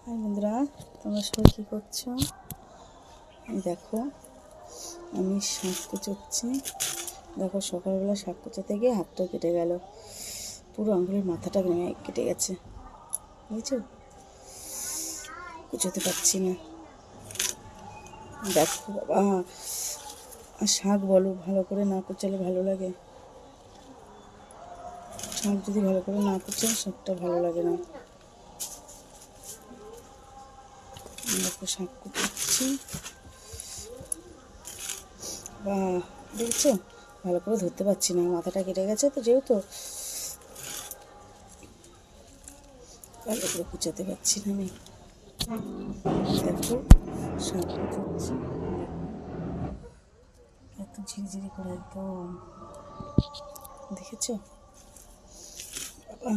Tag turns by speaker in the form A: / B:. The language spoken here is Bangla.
A: হাই বন্ধুরা, তোমরা সবাই কী করছো? দেখো, আমি শাক কুচোচ্ছি। দেখো, সকালবেলা শাক কুচোতে গিয়ে হাতটা কেটে গেল, পুরো আঙুলের মাথাটা কেটে গেছে, বুঝেছো? কুচোতে পারছি না। দেখো বাবা, আর শাক বলো, ভালো করে না কুচালে ভালো লাগে? শাক যদি ভালো করে না কুচালে শাকটা ভালো লাগে না। দেখো, শাক কুচাচ্ছি। বা দেখছো, ভালো করে ধরতে পারছি না, মাথাটা কেটে গেছে তো, যেহেতু ভালো করে কুচাতে পারছি না আমি। দেখো, শাক কুচাচ্ছি, এত ঝিরিঝিরি করে একদম, দেখেছো বাবা?